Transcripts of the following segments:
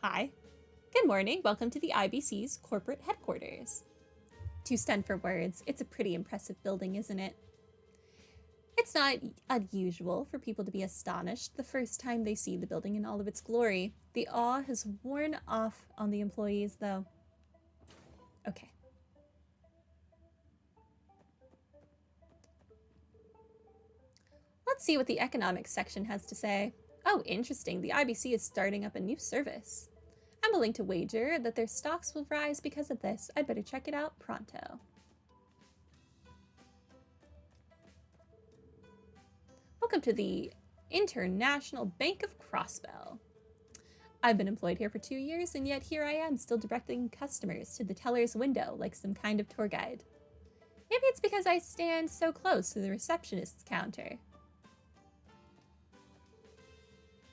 Hi. Good morning. Welcome to the IBC's corporate headquarters. Too stunned for words. It's a pretty impressive building, isn't it? It's not unusual for people to be astonished the first time they see the building in all of its glory. The awe has worn off on the employees, though. Okay. Let's see what the economics section has to say. Oh, interesting. The IBC is starting up a new service. I'm willing to wager that their stocks will rise because of this. I'd better check it out pronto. Welcome to the International Bank of Crossbell. I've been employed here for 2 years, and yet here I am still directing customers to the teller's window like some kind of tour guide. Maybe it's because I stand so close to the receptionist's counter.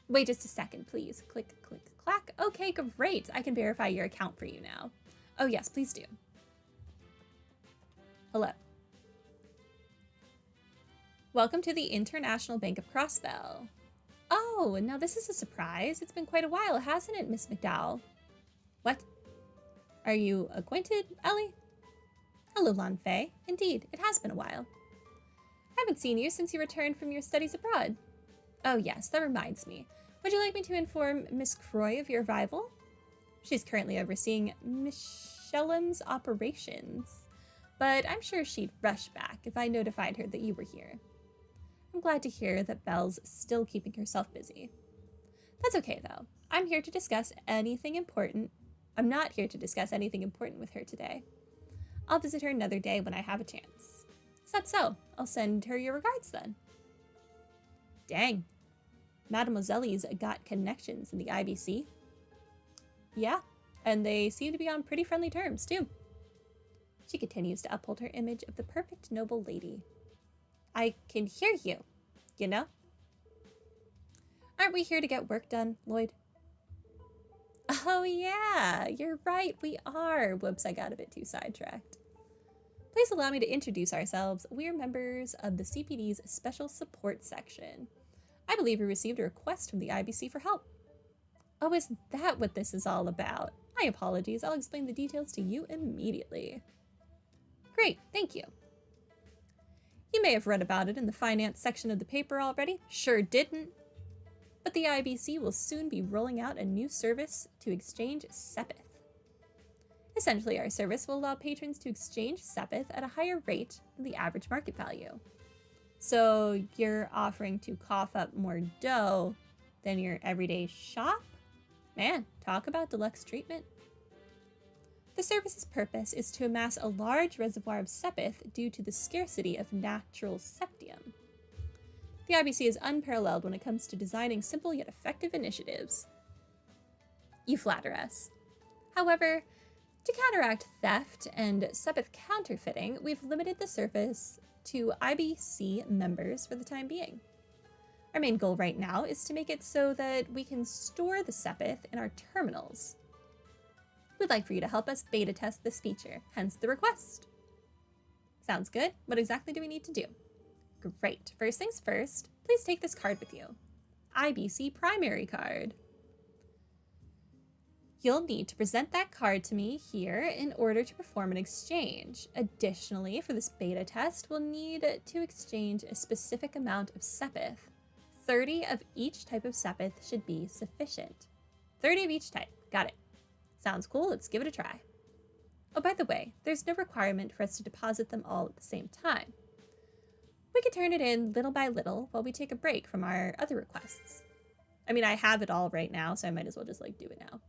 Wait just a second, please. Click, click, clack. Okay, great. I can verify your account for you now. Oh yes, please do. Hello. Welcome to the International Bank of Crossbell. Oh, now this is a surprise. It's been quite a while, hasn't it, Miss McDowell? What? Are you acquainted, Ellie? Hello, Lan Fei. Indeed, it has been a while. I haven't seen you since you returned from your studies abroad. Oh yes, that reminds me. Would you like me to inform Miss Croy of your arrival? She's currently overseeing Michelin's operations, but I'm sure she'd rush back if I notified her that you were here. I'm glad to hear that Belle's still keeping herself busy. That's okay, though. I'm here to discuss anything important. I'm not here to discuss anything important with her today. I'll visit her another day when I have a chance. Is that so? I'll send her your regards then. Dang. Mademoiselle's got connections in the IBC. Yeah, and they seem to be on pretty friendly terms, too. She continues to uphold her image of the perfect noble lady. I can hear you, you know? Aren't we here to get work done, Lloyd? Oh yeah, you're right, we are. Whoops, I got a bit too sidetracked. Please allow me to introduce ourselves. We're members of the CPD's Special Support Section. I believe we received a request from the IBC for help. Oh, is that what this is all about? My apologies, I'll explain the details to you immediately. Great, thank you. You may have read about it in the finance section of the paper already. Sure didn't. But the IBC will soon be rolling out a new service to exchange Sepith. Essentially, our service will allow patrons to exchange Sepith at a higher rate than the average market value. So you're offering to cough up more dough than your everyday shop? Man, talk about deluxe treatment. The service's purpose is to amass a large reservoir of Sepith due to the scarcity of natural septium. The IBC is unparalleled when it comes to designing simple yet effective initiatives. You flatter us. However, to counteract theft and Sepith counterfeiting, we've limited the service to IBC members for the time being. Our main goal right now is to make it so that we can store the Sepith in our terminals. We'd like for you to help us beta test this feature, hence the request. Sounds good. What exactly do we need to do? Great. First things first, please take this card with you. IBC primary card. You'll need to present that card to me here in order to perform an exchange. Additionally, for this beta test, we'll need to exchange a specific amount of Sepith. 30 of each type of Sepith should be sufficient. 30 of each type. Got it. Sounds cool. Let's give it a try. Oh, by the way, there's no requirement for us to deposit them all at the same time. We could turn it in little by little while we take a break from our other requests. I mean, I have it all right now, so I might as well just do it now.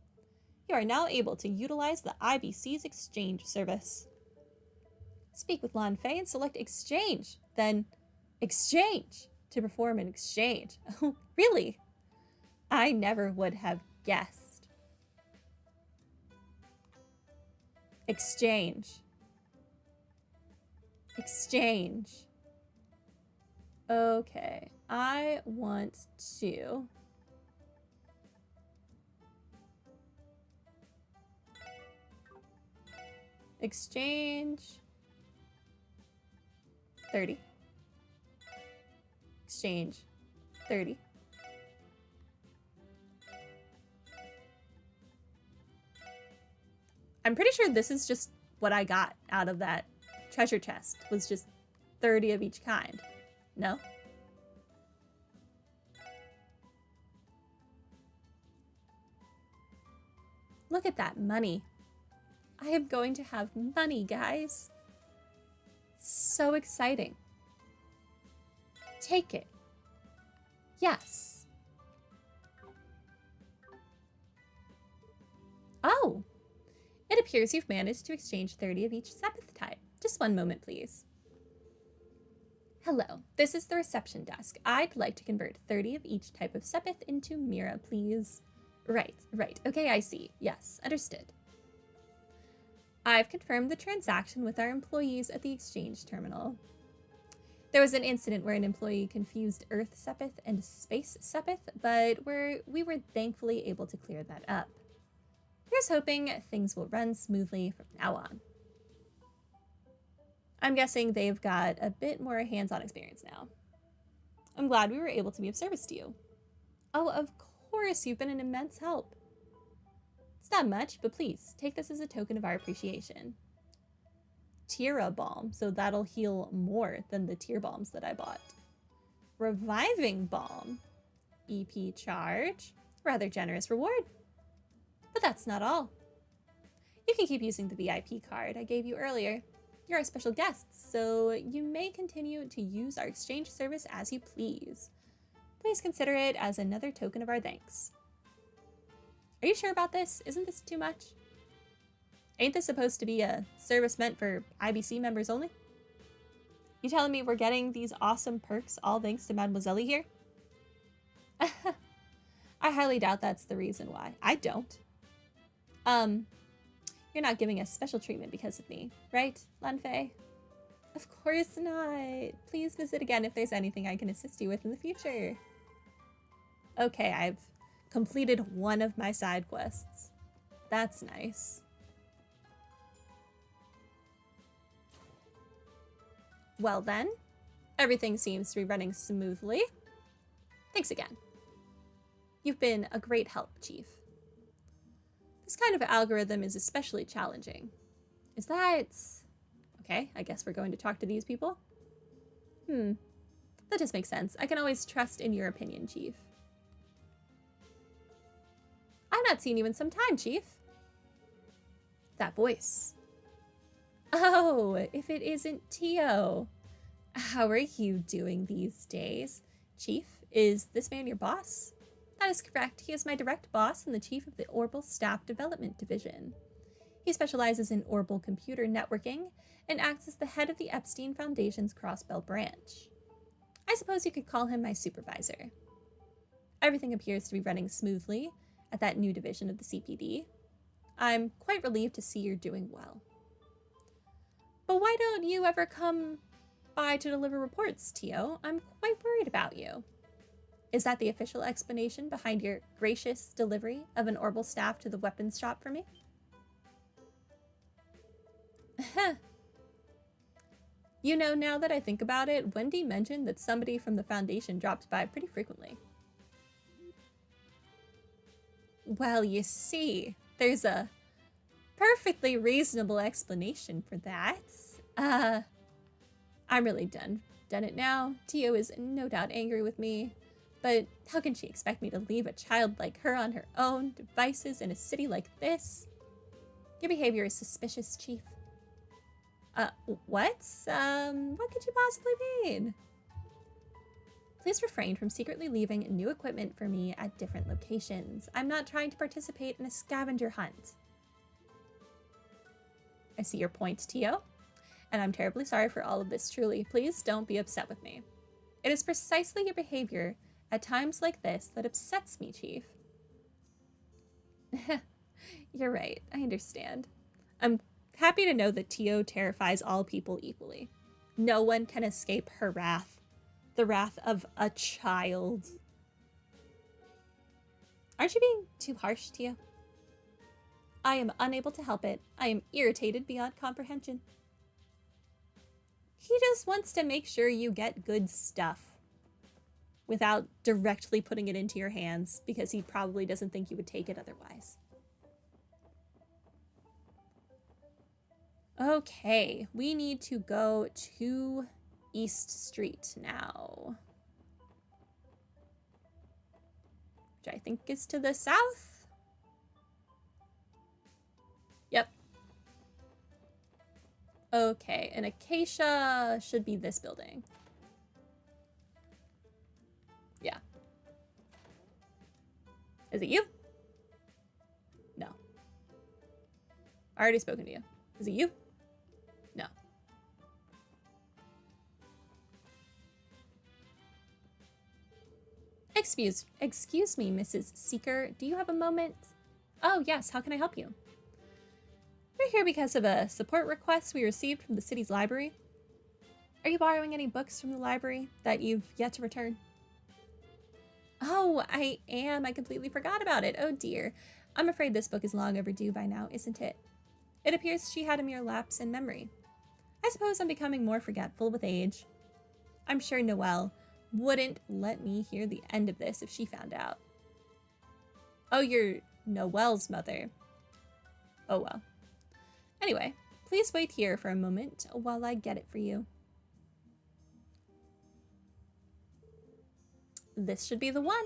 You are now able to utilize the IBC's exchange service. Speak with Lan Fei and select exchange, then exchange to perform an exchange. Oh, really? I never would have guessed. Exchange. Exchange. Okay, I want to exchange 30. Exchange 30. I'm pretty sure this is just what I got out of that treasure chest, was just 30 of each kind. No? Look at that money. I am going to have money, guys. So exciting. Take it. Yes. Oh, it appears you've managed to exchange 30 of each Sepith type. Just one moment, please. Hello, this is the reception desk. I'd like to convert 30 of each type of Sepith into Mira, please. Right. Okay, I see. Yes, understood. I've confirmed the transaction with our employees at the exchange terminal. There was an incident where an employee confused Earth Sepith and Space Sepith, but we were thankfully able to clear that up. Here's hoping things will run smoothly from now on. I'm guessing they've got a bit more hands-on experience now. I'm glad we were able to be of service to you. Oh, of course, you've been an immense help. It's not much, but please, take this as a token of our appreciation. Tira Balm, so that'll heal more than the Tear Balms that I bought. Reviving Balm. EP charge. Rather generous reward. But that's not all. You can keep using the VIP card I gave you earlier. You're our special guests, so you may continue to use our exchange service as you please. Please consider it as another token of our thanks. Are you sure about this? Isn't this too much? Ain't this supposed to be a service meant for IBC members only? You telling me we're getting these awesome perks all thanks to Mademoiselle here? I highly doubt that's the reason why. I don't. You're not giving us special treatment because of me, right, Lanfei? Of course not. Please visit again if there's anything I can assist you with in the future. Okay, I've completed one of my side quests. That's nice. Well then, everything seems to be running smoothly. Thanks again. You've been a great help, Chief. This kind of algorithm is especially challenging. Is that... Okay, I guess we're going to talk to these people. That just makes sense. I can always trust in your opinion, Chief. I've not seen you in some time, Chief. That voice. Oh, if it isn't Tio. How are you doing these days? Chief, is this man your boss? That is correct. He is my direct boss and the chief of the Orbal Staff Development Division. He specializes in Orbal computer networking and acts as the head of the Epstein Foundation's Crossbell branch. I suppose you could call him my supervisor. Everything appears to be running smoothly at that new division of the CPD. I'm quite relieved to see you're doing well. But why don't you ever come by to deliver reports, Tio? I'm quite worried about you. Is that the official explanation behind your gracious delivery of an Orbal staff to the weapons shop for me? You know, now that I think about it, Wendy mentioned that somebody from the Foundation dropped by pretty frequently. Well, you see, there's a perfectly reasonable explanation for that. I'm really done it now. Tio is no doubt angry with me, but how can she expect me to leave a child like her on her own devices in a city like this? Your behavior is suspicious, Chief. What? What could you possibly mean? Please refrain from secretly leaving new equipment for me at different locations. I'm not trying to participate in a scavenger hunt. I see your point, Tio, and I'm terribly sorry for all of this, truly. Please don't be upset with me. It is precisely your behavior at times like this that upsets me, Chief. You're right, I understand. I'm happy to know that Tio terrifies all people equally. No one can escape her wrath. The wrath of a child. Aren't you being too harsh, Tio? I am unable to help it. I am irritated beyond comprehension. He just wants to make sure you get good stuff without directly putting it into your hands because he probably doesn't think you would take it otherwise. Okay, we need to go to East Street now. Which I think is to the south. Yep. Okay, an Acacia should be this building. Yeah. Is it you? No. I already spoken to you. Is it you? No. Excuse me, Mrs. Seeker. Do you have a moment? Oh, yes. How can I help you? We're here because of a support request we received from the city's library. Are you borrowing any books from the library that you've yet to return? Oh, I am. I completely forgot about it. Oh dear. I'm afraid this book is long overdue by now, isn't it? It appears she had a mere lapse in memory. I suppose I'm becoming more forgetful with age. I'm sure Noelle wouldn't let me hear the end of this if she found out. Oh, you're Noelle's mother. Oh well. Anyway, please wait here for a moment while I get it for you. This should be the one.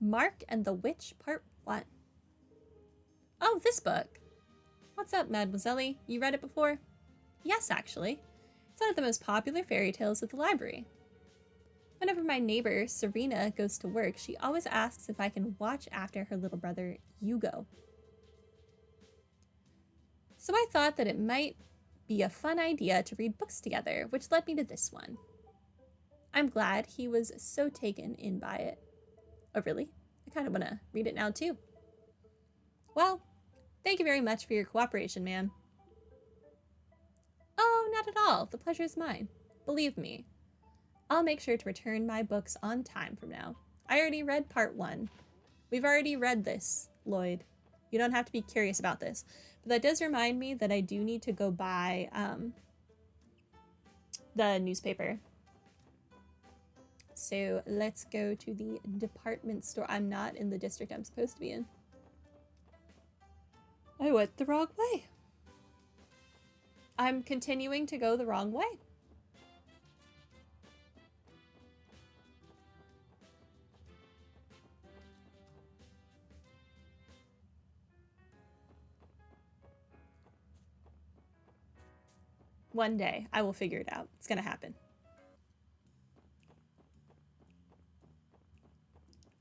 Mark and the Witch, Part 1. Oh, this book. What's up, Mademoiselle? You read it before? Yes, actually. It's one of the most popular fairy tales at the library. Whenever my neighbor, Serena, goes to work, she always asks if I can watch after her little brother, Hugo. So I thought that it might be a fun idea to read books together, which led me to this one. I'm glad he was so taken in by it. Oh, really? I kind of want to read it now, too. Well, thank you very much for your cooperation, ma'am. Oh, not at all. The pleasure is mine. Believe me, I'll make sure to return my books on time from now. I already read Part 1. We've already read this, Lloyd. You don't have to be curious about this. But that does remind me that I do need to go buy the newspaper. So let's go to the department store. I'm not in the district I'm supposed to be in. I went the wrong way. I'm continuing to go the wrong way. One day, I will figure it out. It's gonna happen.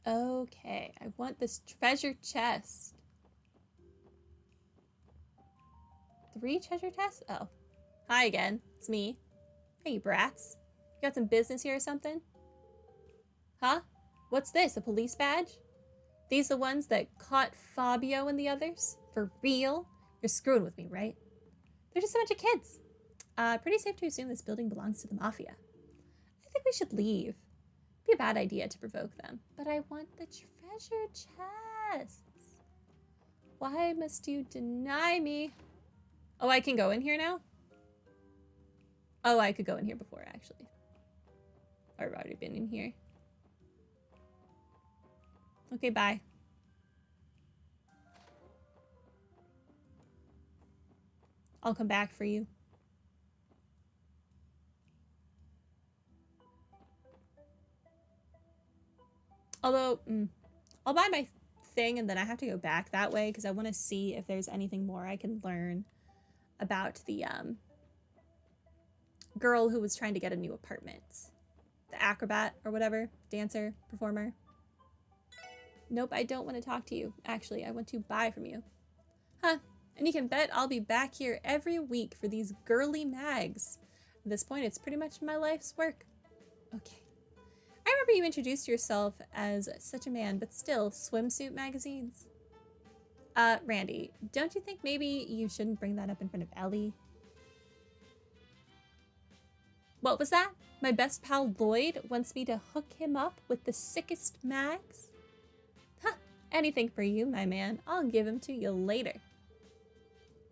Okay, I want this treasure chest. 3 treasure chests? Oh. Hi again. It's me. Hey, you brats. You got some business here or something? Huh? What's this, a police badge? These the ones that caught Fabio and the others? For real? You're screwing with me, right? They're just a bunch of kids. Pretty safe to assume this building belongs to the Mafia. I think we should leave. Be a bad idea to provoke them. But I want the treasure chests. Why must you deny me? Oh, I can go in here now? Oh, I could go in here before, actually. I've already been in here. Okay, bye. I'll come back for you. Although, I'll buy my thing and then I have to go back that way because I want to see if there's anything more I can learn about the girl who was trying to get a new apartment. The acrobat or whatever, dancer, performer. Nope, I don't want to talk to you. Actually, I want to buy from you. Huh, and you can bet I'll be back here every week for these girly mags. At this point, it's pretty much my life's work. Okay. I remember you introduced yourself as such a man, but still, swimsuit magazines. Randy, don't you think maybe you shouldn't bring that up in front of Ellie? What was that? My best pal Lloyd wants me to hook him up with the sickest mags? Huh, anything for you, my man. I'll give him to you later.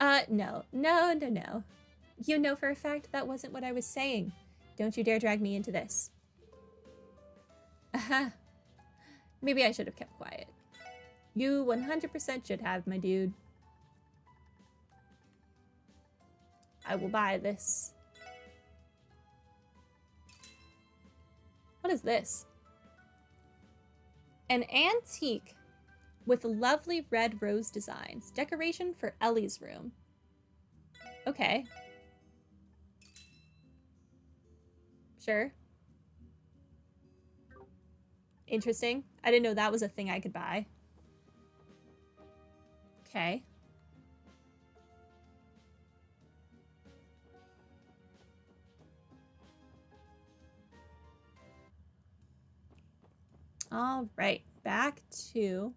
No. You know for a fact that wasn't what I was saying. Don't you dare drag me into this. Aha. Maybe I should have kept quiet. You 100% should have, my dude. I will buy this. What is this? An antique with lovely red rose designs. Decoration for Ellie's room. Okay. Sure. Interesting. I didn't know that was a thing I could buy. Okay. All right, back to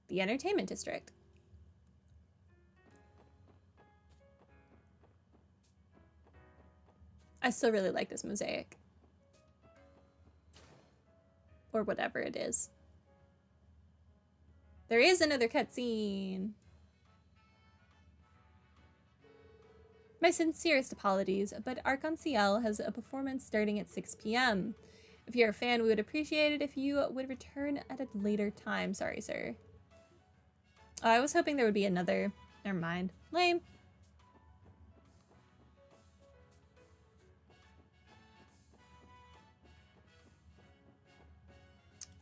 the entertainment district. I still really like this mosaic. Or whatever it is. There is another cutscene. My sincerest apologies, but Arc-en-Ciel has a performance starting at 6 p.m. If you're a fan, we would appreciate it if you would return at a later time. Sorry, sir. Oh, I was hoping there would be another. Never mind. Lame.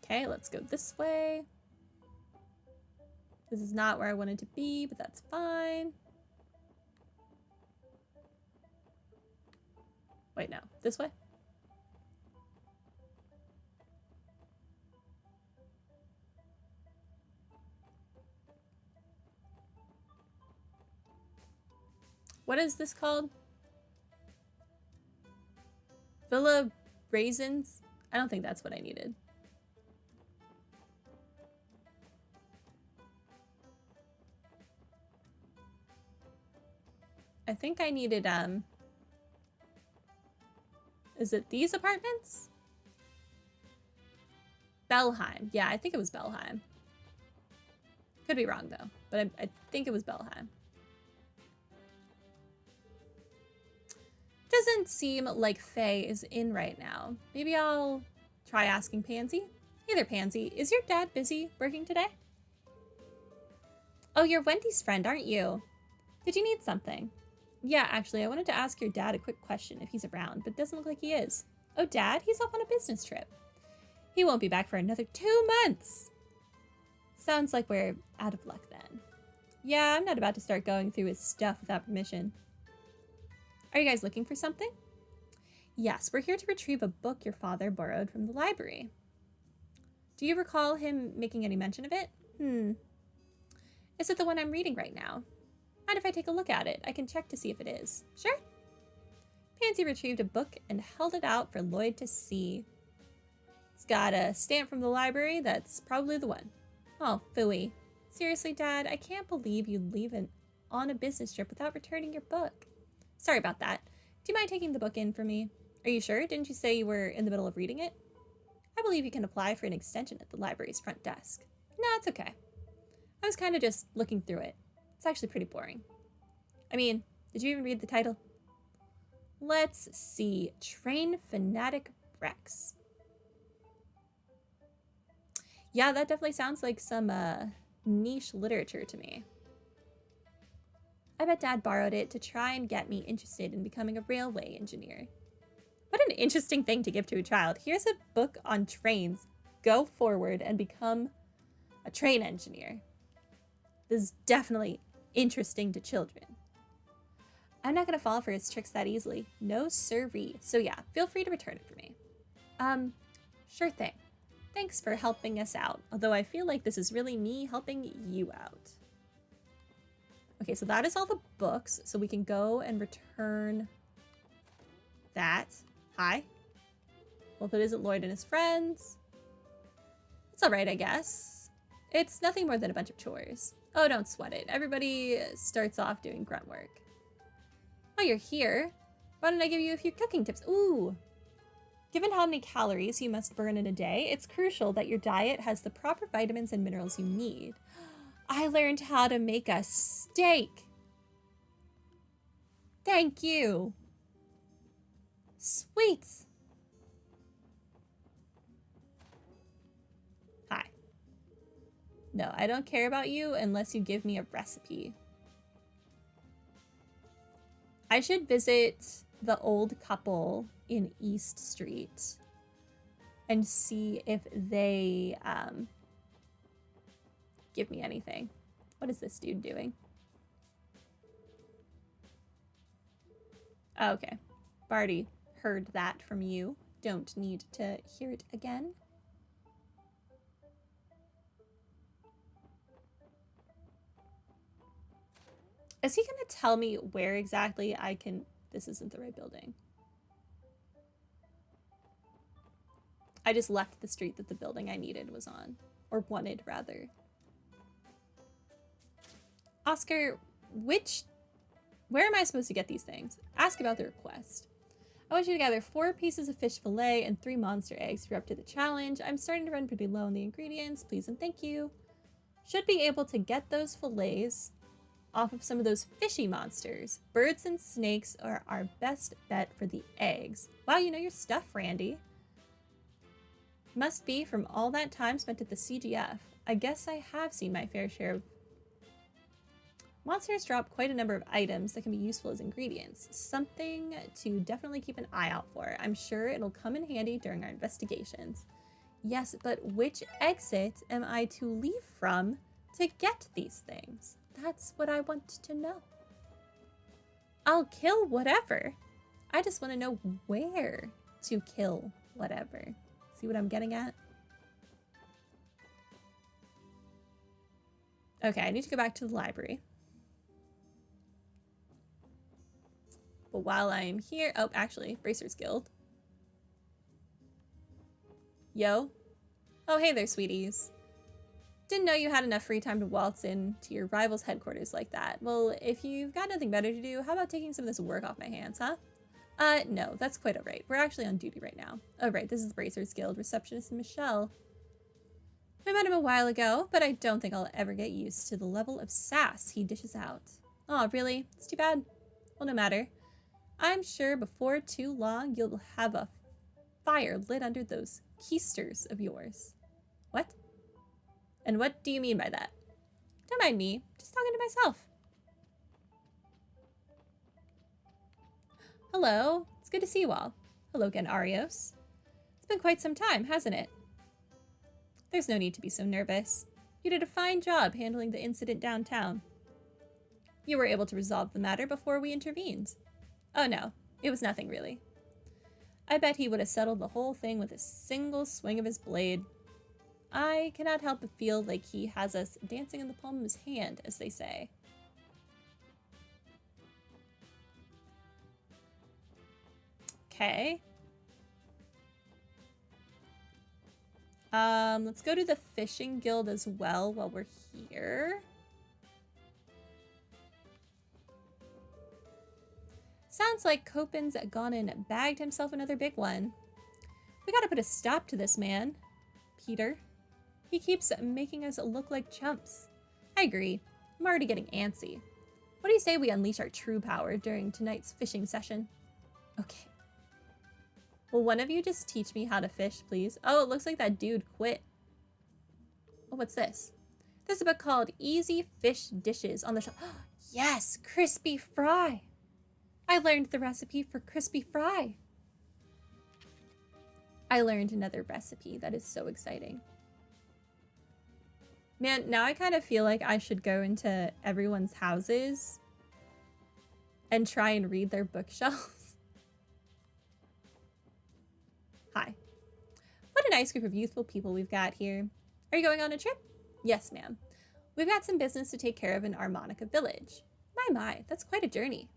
Okay, let's go this way. This is not where I wanted to be, but that's fine. Wait, no. This way? What is this called? Villa Raisins? I don't think that's what I needed. I think I needed, is it these apartments? Belheim. Yeah, I think it was Belheim. Could be wrong, though, but I think it was Belheim. Doesn't seem like Faye is in right now. Maybe I'll try asking Pansy. Hey there, Pansy. Is your dad busy working today? Oh, you're Wendy's friend, aren't you? Did you need something? Yeah, actually, I wanted to ask your dad a quick question if he's around, but it doesn't look like he is. Oh, Dad, he's off on a business trip. He won't be back for another 2 months. Sounds like we're out of luck then. Yeah, I'm not about to start going through his stuff without permission. Are you guys looking for something? Yes, we're here to retrieve a book your father borrowed from the library. Do you recall him making any mention of it? Is it the one I'm reading right now? Mind if I take a look at it? I can check to see if it is. Sure. Pansy retrieved a book and held it out for Lloyd to see. It's got a stamp from the library. That's probably the one. Oh, phooey. Seriously, Dad, I can't believe you'd leave on a business trip without returning your book. Sorry about that. Do you mind taking the book in for me? Are you sure? Didn't you say you were in the middle of reading it? I believe you can apply for an extension at the library's front desk. No, it's okay. I was kind of just looking through it. It's actually pretty boring. I mean, did you even read the title? Let's see. Train Fanatic Rex. Yeah, that definitely sounds like some niche literature to me. I bet Dad borrowed it to try and get me interested in becoming a railway engineer. What an interesting thing to give to a child. Here's a book on trains. Go forward and become a train engineer. This is definitely interesting to children. I'm not going to fall for his tricks that easily. No sirree. So yeah, feel free to return it for me. Sure thing. Thanks for helping us out. Although I feel like this is really me helping you out. Okay, so that is all the books. So we can go and return that. Hi. Well, if it isn't Lloyd and his friends, it's all right, I guess. It's nothing more than a bunch of chores. Oh, don't sweat it. Everybody starts off doing grunt work. Oh, you're here. Why don't I give you a few cooking tips? Ooh. Given how many calories you must burn in a day, it's crucial that your diet has the proper vitamins and minerals you need. I learned how to make a steak. Thank you. Sweet. Hi. No, I don't care about you unless you give me a recipe. I should visit the old couple in East Street and see if they give me anything. What is this dude doing? Oh, okay. Barty heard that from you. Don't need to hear it again. Is he gonna tell me where exactly I can... This isn't the right building. I just left the street that the building I needed was on. Or wanted, rather. Oscar, where am I supposed to get these things? Ask about the request. I want you to gather 4 pieces of fish fillet and 3 monster eggs if you're up to the challenge. I'm starting to run pretty low on the ingredients. Please and thank you. Should be able to get those fillets off of some of those fishy monsters. Birds and snakes are our best bet for the eggs. Wow, you know your stuff, Randy. Must be from all that time spent at the CGF. I guess I have seen my fair share of... Monsters drop quite a number of items that can be useful as ingredients. Something to definitely keep an eye out for. I'm sure it'll come in handy during our investigations. Yes, but which exit am I to leave from to get these things? That's what I want to know. I'll kill whatever. I just want to know where to kill whatever. See what I'm getting at? Okay, I need to go back to the library. But while I'm here... Oh, actually, Bracers Guild. Yo. Oh, hey there, sweeties. Didn't know you had enough free time to waltz in to your rival's headquarters like that. Well, if you've got nothing better to do, how about taking some of this work off my hands, huh? No, that's quite alright. We're actually on duty right now. Oh, right, this is the Bracers Guild receptionist Michelle. I met him a while ago, but I don't think I'll ever get used to the level of sass he dishes out. Aw, really? It's too bad. Well, no matter. I'm sure before too long you'll have a fire lit under those keisters of yours. What? And what do you mean by that? Don't mind me, just talking to myself. Hello, it's good to see you all. Hello again, Arios. It's been quite some time, hasn't it? There's no need to be so nervous. You did a fine job handling the incident downtown. You were able to resolve the matter before we intervened. Oh no, it was nothing really. I bet he would have settled the whole thing with a single swing of his blade. I cannot help but feel like he has us dancing in the palm of his hand, as they say. Okay. Let's go to the fishing guild as well while we're here. Sounds like Copen's gone and bagged himself another big one. We gotta put a stop to this man, Peter. He keeps making us look like chumps. I agree. I'm already getting antsy. What do you say we unleash our true power during tonight's fishing session? Okay. Will one of you just teach me how to fish, please? Oh, it looks like that dude quit. Oh, what's this? There's a book called Easy Fish Dishes on the shelf. Yes, crispy fry. I learned the recipe for crispy fry. I learned another recipe. That is so exciting. Man, now I kind of feel like I should go into everyone's houses and try and read their bookshelves. Hi. What a nice group of youthful people we've got here. Are you going on a trip? Yes, ma'am. We've got some business to take care of in Armonica Village. My, that's quite a journey.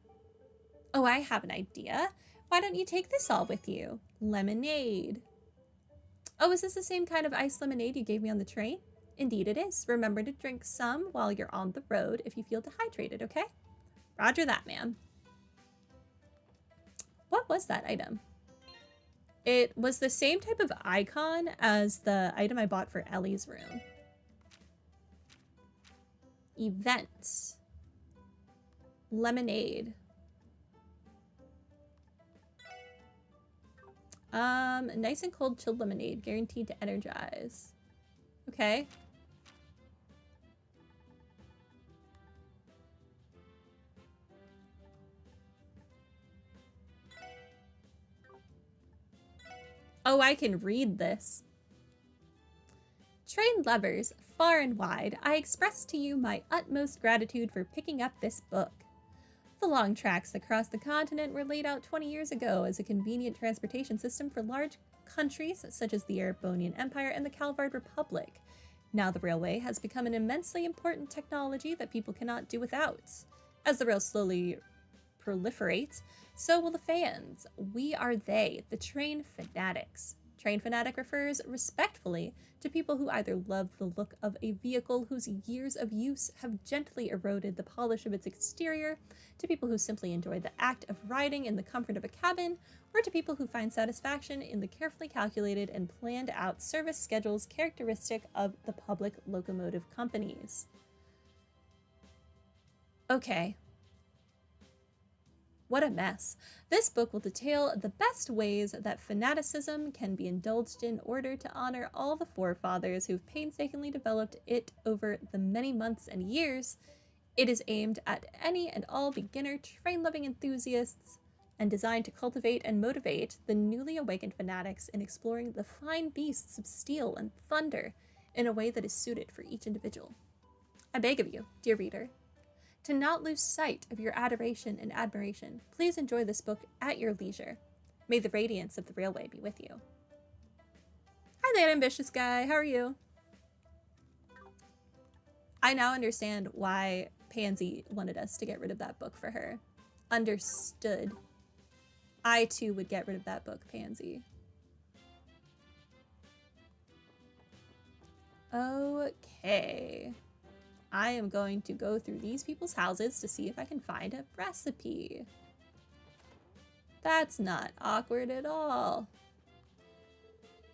Oh, I have an idea. Why don't you take this all with you? Lemonade. Oh, is this the same kind of iced lemonade you gave me on the train? Indeed it is. Remember to drink some while you're on the road if you feel dehydrated, okay? Roger that, ma'am. What was that item? It was the same type of icon as the item I bought for Ellie's room. Event. Lemonade. Nice and cold chilled lemonade, guaranteed to energize. Okay. Oh, I can read this. Train lovers, far and wide, I express to you my utmost gratitude for picking up this book. The long tracks that cross the continent were laid out 20 years ago as a convenient transportation system for large countries such as the Erebonian Empire and the Calvard Republic. Now the railway has become an immensely important technology that people cannot do without. As the rail slowly proliferates, so will the fans. We are they, the train fanatics. Train fanatic refers respectfully to people who either love the look of a vehicle whose years of use have gently eroded the polish of its exterior, to people who simply enjoy the act of riding in the comfort of a cabin, or to people who find satisfaction in the carefully calculated and planned out service schedules characteristic of the public locomotive companies. Okay. What a mess. This book will detail the best ways that fanaticism can be indulged in order to honor all the forefathers who've painstakingly developed it over the many months and years. It is aimed at any and all beginner train-loving enthusiasts and designed to cultivate and motivate the newly awakened fanatics in exploring the fine beasts of steel and thunder in a way that is suited for each individual. I beg of you, dear reader, to not lose sight of your adoration and admiration. Please enjoy this book at your leisure. May the radiance of the railway be with you. Hi there, ambitious guy. How are you? I now understand why Pansy wanted us to get rid of that book for her. Understood. I too would get rid of that book, Pansy. Okay. I am going to go through these people's houses to see if I can find a recipe. That's not awkward at all.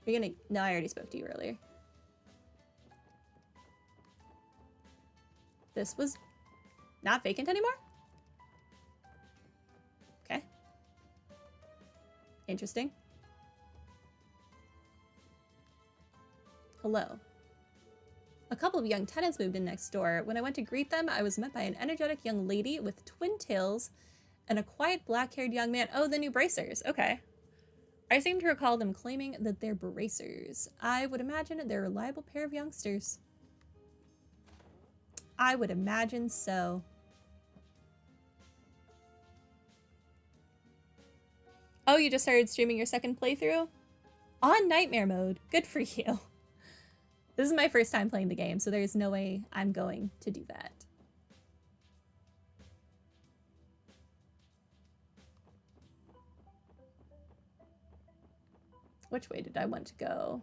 You're gonna... No, I already spoke to you earlier. This was not vacant anymore? Okay. Interesting. Hello. A couple of young tenants moved in next door. When I went to greet them, I was met by an energetic young lady with twin tails and a quiet black-haired young man. Oh, the new bracers. Okay. I seem to recall them claiming that they're bracers. I would imagine they're a reliable pair of youngsters. I would imagine so. Oh, you just started streaming your second playthrough? On nightmare mode. Good for you. This is my first time playing the game, so there's no way I'm going to do that. Which way did I want to go?